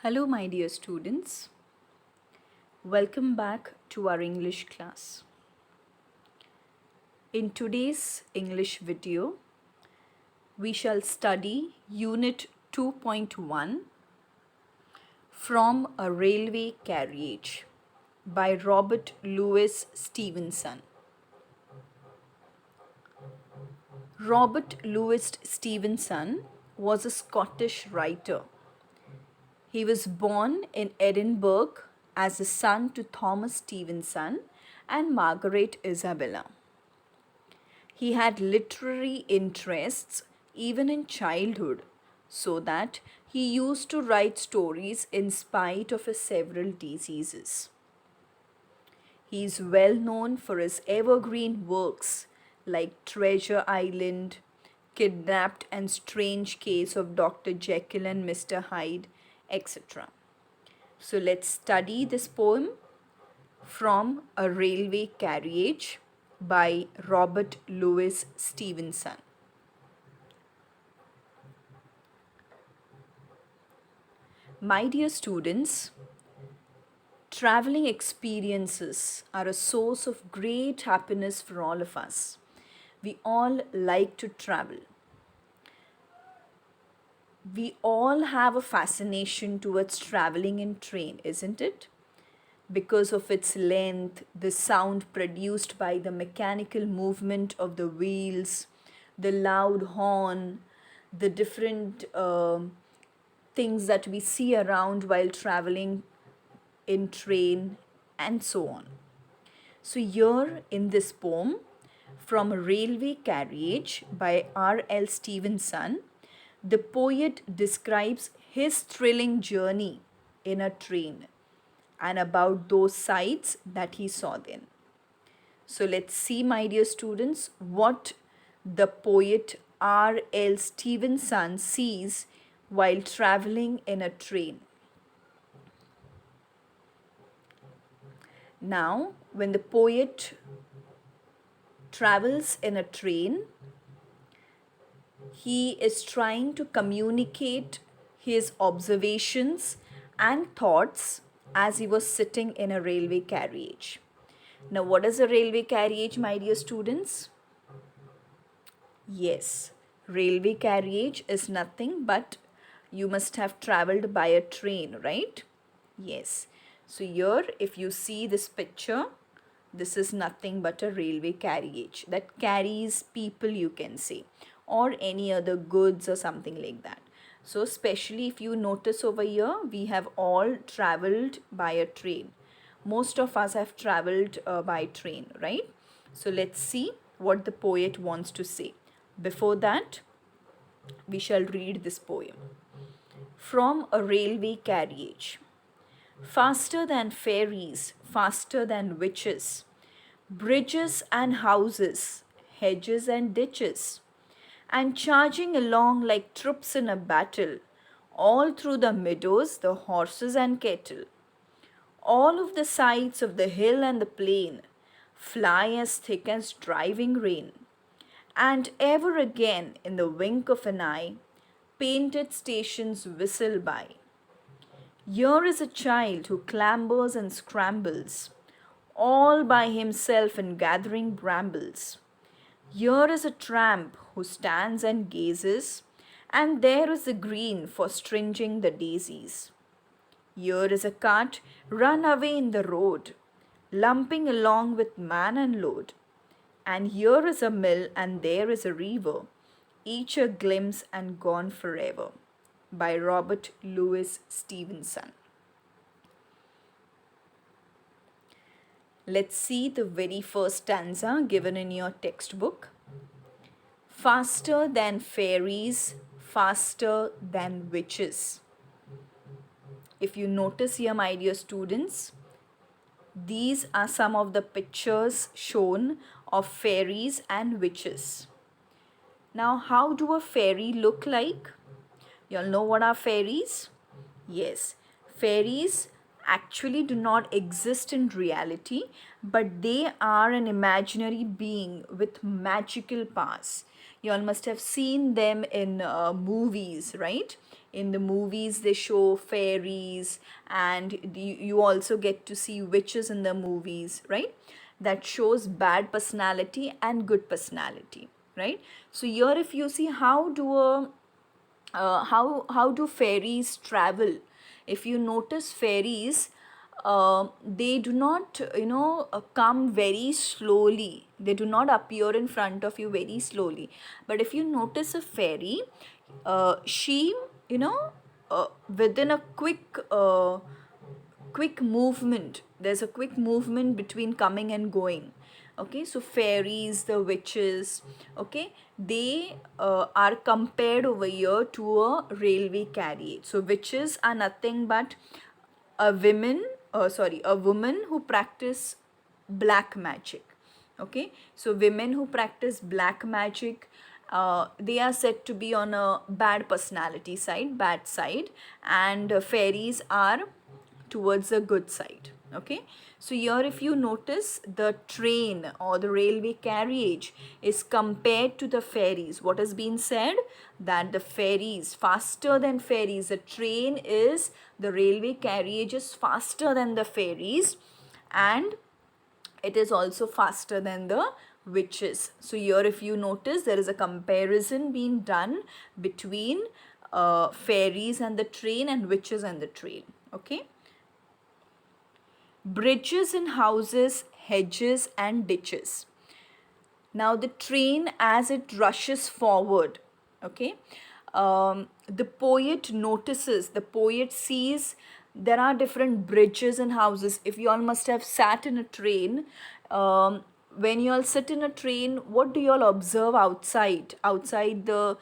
Hello, my dear students. Welcome back to our English class. In today's English video, we shall study Unit 2.1 from A Railway Carriage by Robert Louis Stevenson. Robert Louis Stevenson was a Scottish writer. He was born in Edinburgh as a son to Thomas Stevenson and Margaret Isabella. He had literary interests even in childhood, so that he used to write stories in spite of his several diseases. He is well known for his evergreen works like Treasure Island, Kidnapped and Strange Case of Dr. Jekyll and Mr. Hyde, etc. So let's study this poem from A Railway Carriage by Robert Louis Stevenson. My dear students, traveling experiences are a source of great happiness for all of us. We all like to travel. We all have a fascination towards traveling in train, isn't it? Because of its length, the sound produced by the mechanical movement of the wheels, the loud horn, the different things that we see around while traveling in train, and so on. So here in this poem, From a Railway Carriage by R.L. Stevenson, the poet describes his thrilling journey in a train and about those sights that he saw then. So let's see, my dear students, what the poet R.L. Stevenson sees while traveling in a train. Now, when the poet travels in a train, he is trying to communicate his observations and thoughts as he was sitting in a railway carriage. Now, what is a railway carriage, my dear students? Yes, railway carriage is nothing but you must have traveled by a train, right? Yes. So here, if you see this picture, this is nothing but a railway carriage that carries people, you can say, or any other goods or something like that. So especially if you notice over here, we have all traveled by a train. Most of us have traveled by train, right? So let's see what the poet wants to say. Before that, we shall read this poem. From a Railway Carriage. Faster than fairies, faster than witches, bridges and houses, hedges and ditches, and charging along like troops in a battle, all through the meadows, the horses and cattle. All of the sides of the hill and the plain fly as thick as driving rain, and ever again, in the wink of an eye, painted stations whistle by. Here is a child who clambers and scrambles, all by himself in gathering brambles. Here is a tramp who stands and gazes, and there is the green for stringing the daisies. Here is a cart run away in the road, lumping along with man and load. And here is a mill and there is a river, each a glimpse and gone forever. By Robert Louis Stevenson. Let's see the very first stanza given in your textbook. Faster than fairies, faster than witches. If you notice here, my dear students, these are some of the pictures shown of fairies and witches. Now, how do a fairy look like? You all know what are fairies? Yes, fairies actually do not exist in reality, but they are an imaginary being with magical powers. You all must have seen them in movies, right? in the movies they show fairies, and you also get to see witches in the movies, right? That shows bad personality and good personality, right? So here if you see, how do fairies travel? If you notice, fairies, they do not come very slowly. They do not appear in front of you very slowly. But if you notice a fairy, she, you know within a quick movement, there's a quick movement between coming and going. Okay, so fairies, the witches, okay, they are compared over here to a railway carriage. So witches are nothing but a woman who practice black magic. Okay, so women who practice black magic, they are said to be on a bad personality side, bad side, and fairies are towards the good side. Okay, so here if you notice, the train or the railway carriage is compared to the fairies. What has been said? That the fairies faster than fairies, the train is, the railway carriage is faster than the fairies, and it is also faster than the witches. So here if you notice, there is a comparison being done between fairies and the train and witches and the train. Okay, bridges and houses, hedges and ditches. Now the train, as it rushes forward, okay, the poet notices, the poet sees there are different bridges and houses. If you all must have sat in a train, when you all sit in a train, what do you all observe outside the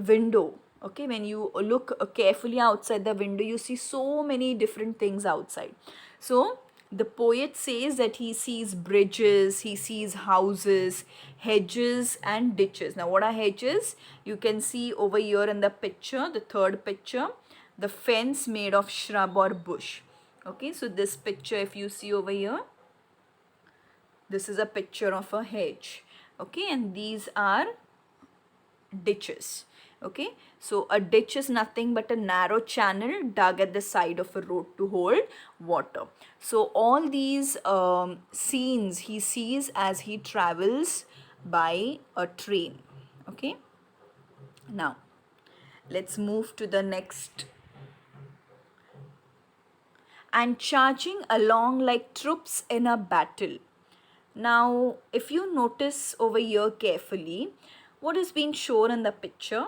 window? Okay, when you look carefully outside the window, you see so many different things outside. So the poet says that he sees bridges, he sees houses, hedges and ditches. Now what are hedges? You can see over here in the picture, the third picture, the fence made of shrub or bush. Okay, so this picture if you see over here, this is a picture of a hedge. Okay, and these are ditches. Okay, so a ditch is nothing but a narrow channel dug at the side of a road to hold water. So all these scenes he sees as he travels by a train. Okay, now let's move to the next. And charging along like troops in a battle. Now, if you notice over here carefully, what is being shown in the picture?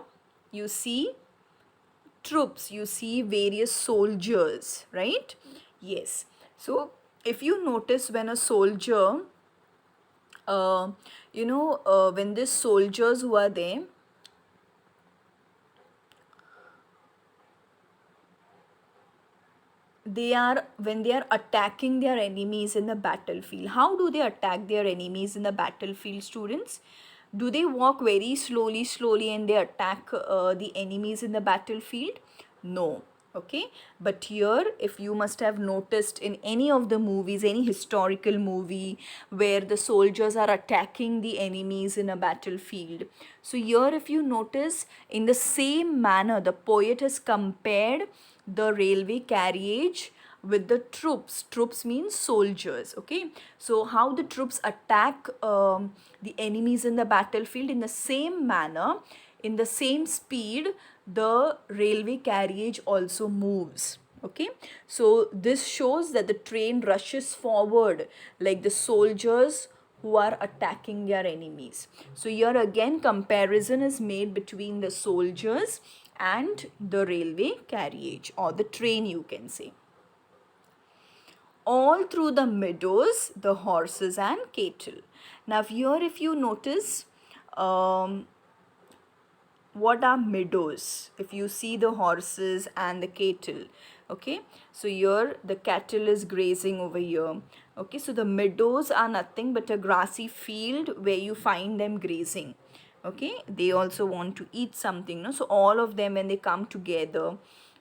You see troops, you see various soldiers, right? Yes. So, if you notice, when a soldier, when these soldiers who are there, when they are attacking their enemies in the battlefield. How do they attack their enemies in the battlefield, students? Do they walk very slowly and they attack the enemies in the battlefield? No. Okay, but here, if you must have noticed in any of the movies, any historical movie where the soldiers are attacking the enemies in a battlefield, so here if you notice, in the same manner the poet has compared the railway carriage with the troops. Troops means soldiers. Okay, so how the troops attack the enemies in the battlefield, in the same manner, in the same speed, the railway carriage also moves. Okay, so this shows that the train rushes forward like the soldiers who are attacking their enemies. So here again comparison is made between the soldiers and the railway carriage, or the train you can say. All through the meadows, the horses and cattle. Now here if you notice, what are meadows? If you see the horses and the cattle, okay, so here the cattle is grazing over here. Okay, so the meadows are nothing but a grassy field where you find them grazing. Okay, they also want to eat something, no? So all of them, when they come together,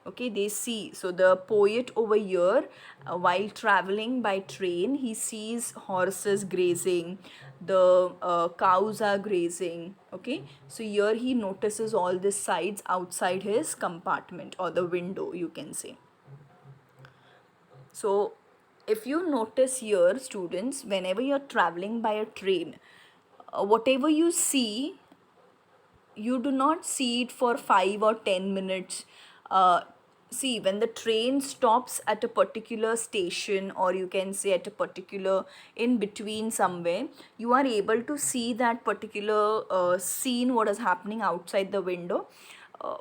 Okay, they see. So the poet over here, while traveling by train, he sees horses grazing, the cows are grazing. Okay, so here he notices all these sights outside his compartment or the window, you can say. So if you notice here, students, whenever you're traveling by a train, whatever you see, you do not see it for 5 or 10 minutes. See, when the train stops at a particular station, or you can say at a particular in between somewhere, you are able to see that particular scene, what is happening outside the window,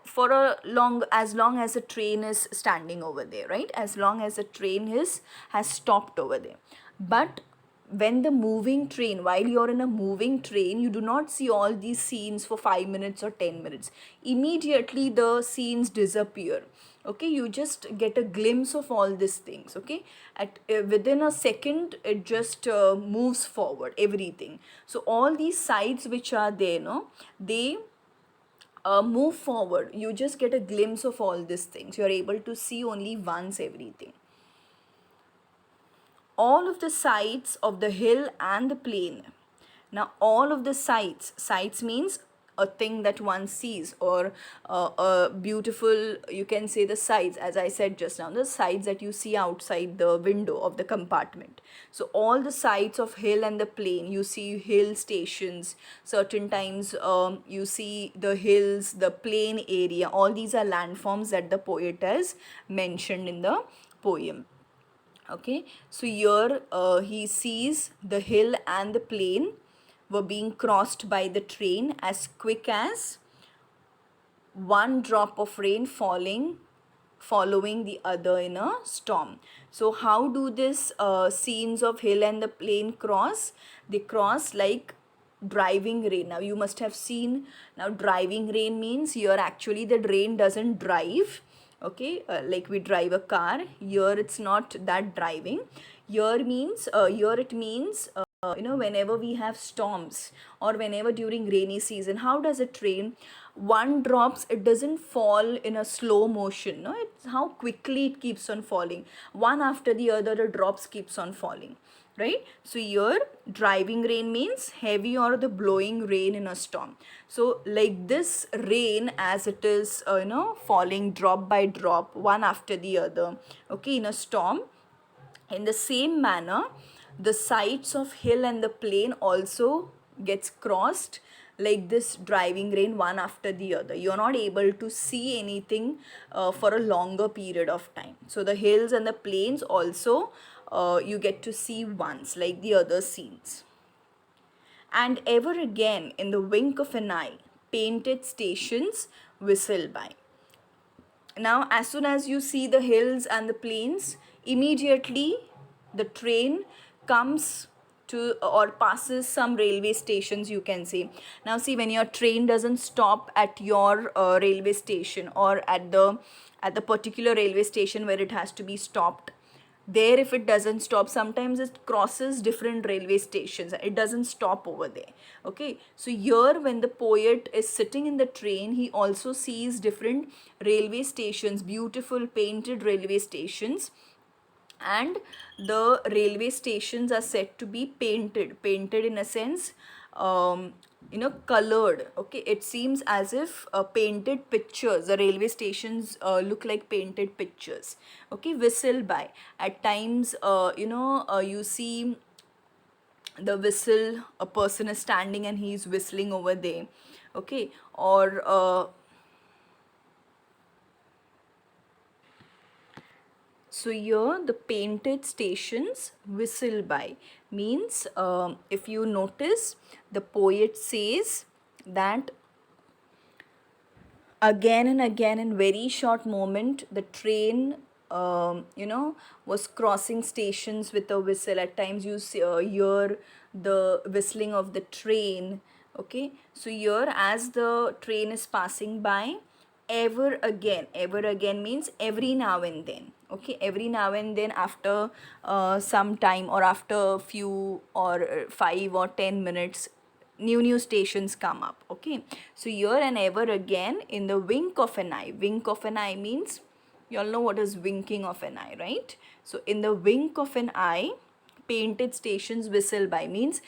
for a long as a train is standing over there, right? As long as the train is has stopped over there. But when the moving train, while you're in a moving train, you do not see all these scenes for 5 minutes or 10 minutes. Immediately the scenes disappear. Okay, you just get a glimpse of all these things. Okay, at within a second it just moves forward everything. So all these sides which are there, no, they move forward. You just get a glimpse of all these things. You are able to see only once everything. All of the sides of the hill and the plain. Now, all of the sides means a thing that one sees, or a beautiful, you can say the sides, as I said just now, the sides that you see outside the window of the compartment. So all the sides of hill and the plain, you see hill stations, certain times you see the hills, the plain area, all these are landforms that the poet has mentioned in the poem. Okay, so here he sees the hill and the plain were being crossed by the train as quick as one drop of rain falling following the other in a storm. So how do this scenes of hill and the plain cross? They cross like driving rain. Now you must have seen, now driving rain means here actually the rain doesn't drive. Okay, like we drive a car. Here it's not that driving. Here it means whenever we have storms, or whenever during rainy season, how does it rain? One drops, it doesn't fall in a slow motion, no, it's how quickly it keeps on falling. One after the other, the drops keeps on falling, right? So here driving rain means heavy or the blowing rain in a storm. So like this rain, as it is falling drop by drop, one after the other, okay, in a storm, in the same manner, the sides of hill and the plain also gets crossed like this driving rain, one after the other. You're not able to see anything for a longer period of time. So the hills and the plains also you get to see once, like the other scenes. And ever again, in the wink of an eye, painted stations whistle by. Now, as soon as you see the hills and the plains, immediately the train comes to or passes some railway stations, you can say. Now see, when your train doesn't stop at your railway station, or at the particular railway station where it has to be stopped, there if it doesn't stop, sometimes it crosses different railway stations, it doesn't stop over there. Okay, so here when the poet is sitting in the train, he also sees different railway stations, beautiful painted railway stations, and the railway stations are said to be painted in a sense, colored. Okay, it seems as if painted pictures, the railway stations look like painted pictures. Okay, whistle by. At times you see the whistle, a person is standing and he's whistling over there. Okay, or so here the painted stations whistle by means, if you notice, the poet says that again and again, in very short moment, the train was crossing stations with a whistle. At times you hear the whistling of the train. Okay, so here as the train is passing by, ever again means every now and then. Okay, every now and then, after some time, or after few or 5 or 10 minutes, new stations come up. Okay, so here and ever again, in the wink of an eye. Wink of an eye means You all know what is winking of an eye, right? So in the wink of an eye, painted stations whistle by, means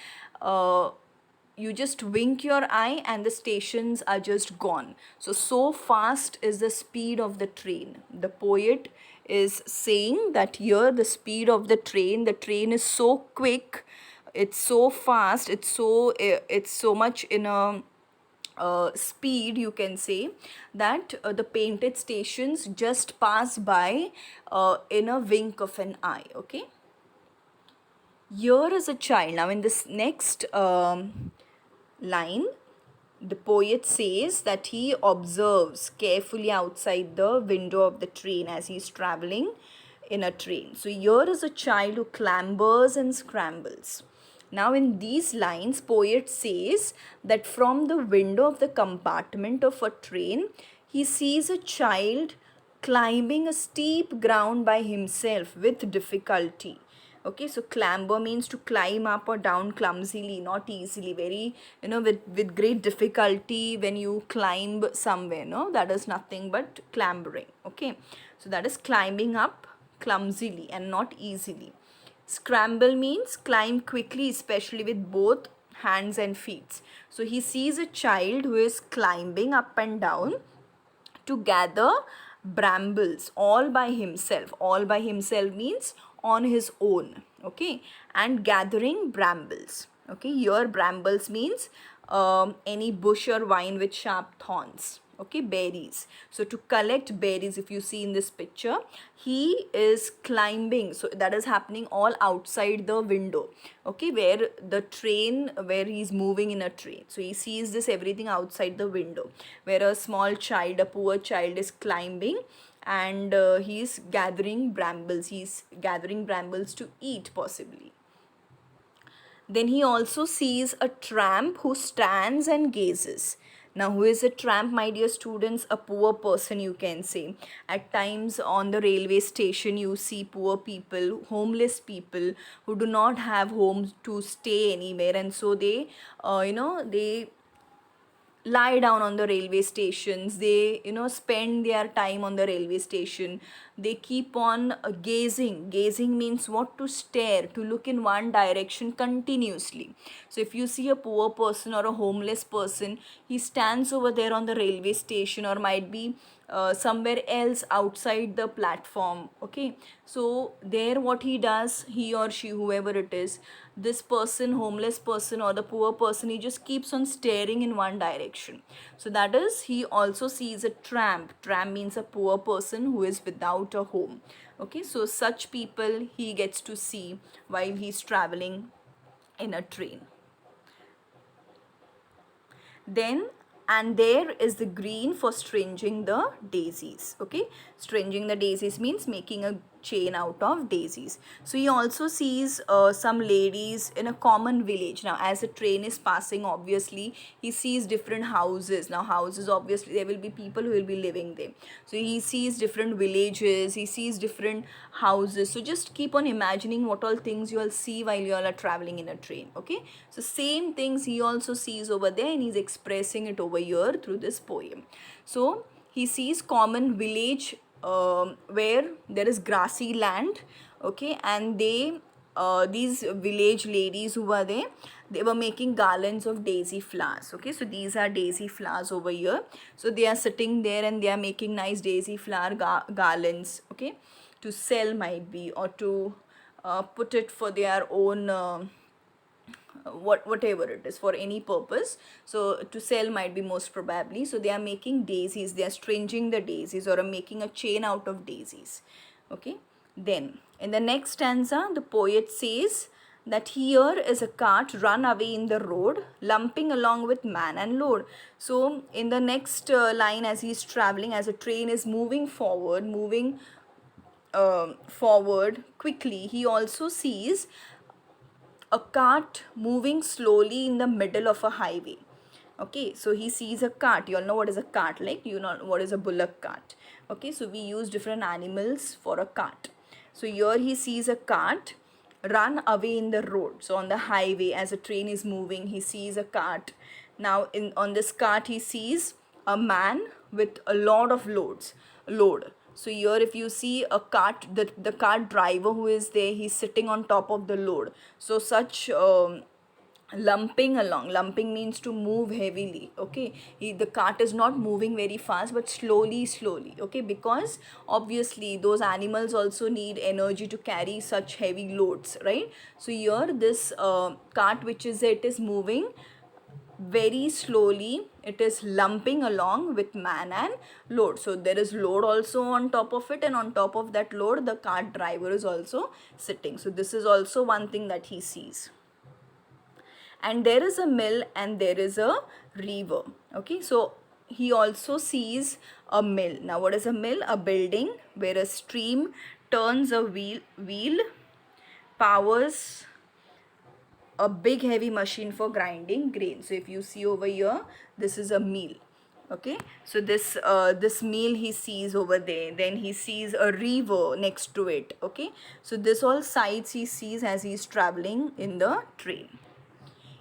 you just wink your eye and the stations are just gone. So fast is the speed of the train. The poet is saying that here the speed of the train is so quick, it's so fast, it's so much in a speed, you can say, that the painted stations just pass by in a wink of an eye. Okay, here is a child. Now in this next line, the poet says that he observes carefully outside the window of the train as he's traveling in a train. So here is a child who clambers and scrambles. Now in these lines, poet says that from the window of the compartment of a train, he sees a child climbing a steep ground by himself with difficulty. Okay, so clamber means to climb up or down clumsily, not easily, very, with great difficulty. When you climb somewhere, no, that is nothing but clambering. Okay, so that is climbing up clumsily and not easily. Scramble means climb quickly, especially with both hands and feet. So he sees a child who is climbing up and down to gather brambles all by himself. All by himself means on his own. Okay, and gathering brambles. Okay, here brambles means any bush or vine with sharp thorns. Okay, berries. So to collect berries, if you see in this picture, he is climbing. So that is happening all outside the window. Okay, where the train, where he's moving in a train. So he sees this everything outside the window, where a small child, a poor child, is climbing, and he's gathering brambles. He's gathering brambles to eat, possibly. Then he also sees a tramp who stands and gazes. Now, who is a tramp, my dear students? A poor person, you can say. At times on the railway station, you see poor people, homeless people who do not have homes to stay anywhere, and so they, they lie down on the railway stations. They spend their time on the railway station. They keep on gazing means what? To stare, to look in one direction continuously. So if you see a poor person or a homeless person, he stands over there on the railway station, or might be somewhere else outside the platform. Okay, so there what he does, he or she, whoever it is, this person, homeless person or the poor person, he just keeps on staring in one direction. So that is, he also sees a tramp means a poor person who is without a home. Okay, so such people he gets to see while he's traveling in a train. Then, and there is the green for stringing the daisies. Okay, stringing the daisies means making a chain out of daisies. So he also sees some ladies in a common village. Now as the train is passing, obviously he sees different houses. Now houses, obviously there will be people who will be living there. So he sees different villages, he sees different houses. So just keep on imagining what all things you all see while you all are traveling in a train. Okay, so same things he also sees over there, and he's expressing it over here through this poem. So he sees common village where there is grassy land. Okay, and they these village ladies who were there, they were making garlands of daisy flowers. Okay, so these are daisy flowers over here. So they are sitting there and they are making nice daisy flower garlands. Okay, to sell, might be, or to put it for their own whatever it is, for any purpose. So to sell, might be, most probably. So they are making daisies, they are stringing the daisies, or are making a chain out of daisies. Okay, then in the next stanza, the poet says that here is a cart run away in the road, lumping along with man and load. So in the next line, as he is traveling, as a train is moving forward, forward quickly, he also sees a cart moving slowly in the middle of a highway. Okay, so he sees a cart. You all know what is a cart, like, you know what is a bullock cart. Okay, so we use different animals for a cart. So here he sees a cart run away in the road. So on the highway, as a train is moving, he sees a cart. Now on this cart he sees a man with a lot of load. So here if you see a cart, the cart driver who is there, he's sitting on top of the load. So such lumping along, lumping means to move heavily, okay. The cart is not moving very fast but slowly, okay, because obviously those animals also need energy to carry such heavy loads, right? So here this cart which is, it is moving very slowly, it is lumping along with man and load. So there is load also on top of it, and on top of that load the cart driver is also sitting. So this is also one thing that he sees. And there is a mill and there is a river, okay. So he also sees a mill. Now what is a mill? A building where a stream turns a wheel powers a big heavy machine for grinding grain. So if you see over here, this is a mill, okay. So this mill he sees over there. Then he sees a river next to it, okay. So this all sights he sees as he is traveling in the train.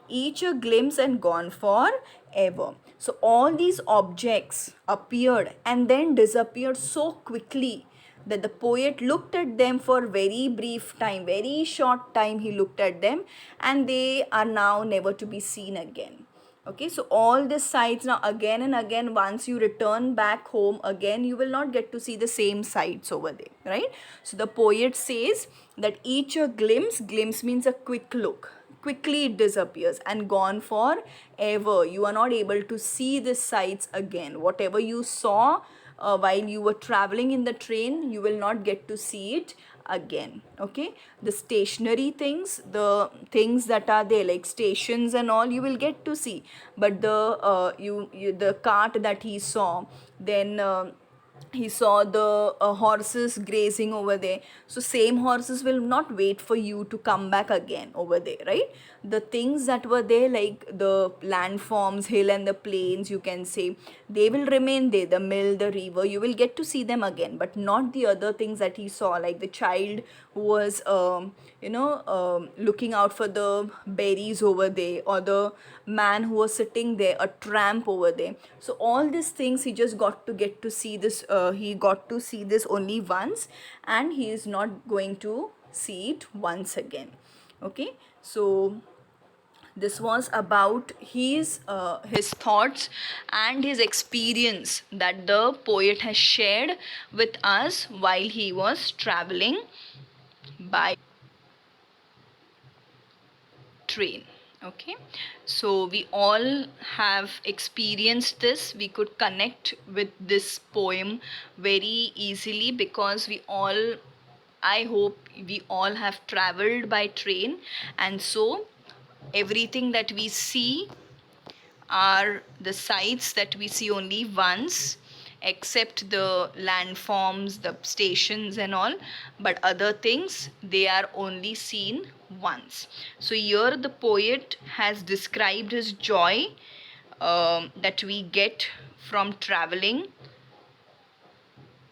Each a glimpse and gone forever. So all these objects appeared and then disappeared so quickly that the poet looked at them for very brief time, very short time he looked at them, and they are now never to be seen again. Okay, so all these sights now again and again, once you return back home again, you will not get to see the same sights over there, right? So the poet says that each a glimpse means a quick look, quickly it disappears and gone forever. You are not able to see the sights again. Whatever you saw while you were traveling in the train, you will not get to see it again, okay. The stationary things, the things that are there like stations and all, you will get to see, but the cart that he saw, then he saw the horses grazing over there. So same horses will not wait for you to come back again over there, right? The things that were there like the landforms, hill and the plains, you can say, they will remain there. The mill, the river, you will get to see them again, but not the other things that he saw, like the child who was looking out for the berries over there, or the man who was sitting there, a tramp over there. So all these things he just got to see this, he got to see this only once, and he is not going to see it once again, okay. So this was about his thoughts and his experience that the poet has shared with us while he was traveling by train, okay. So we all have experienced this. We could connect with this poem very easily because we all, I hope we all have traveled by train, and so everything that we see are the sites that we see only once, except the landforms, the stations and all, but other things they are only seen once. So here the poet has described his joy that we get from traveling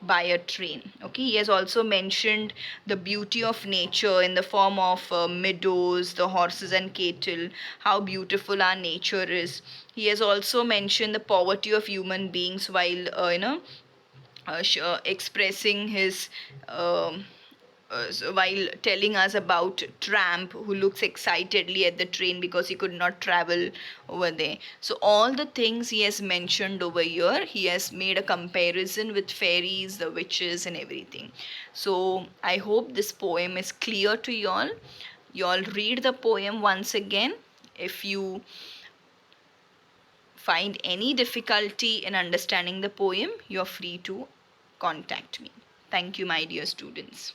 by a train, okay. He has also mentioned the beauty of nature in the form of meadows, the horses and cattle, how beautiful our nature is. He has also mentioned the poverty of human beings while expressing his while telling us about tramp who looks excitedly at the train because he could not travel over there. So all the things he has mentioned over here, he has made a comparison with fairies, the witches and everything. So I hope this poem is clear to you all read the poem once again. If you find any difficulty in understanding the poem, you're free to contact me. Thank you, my dear students.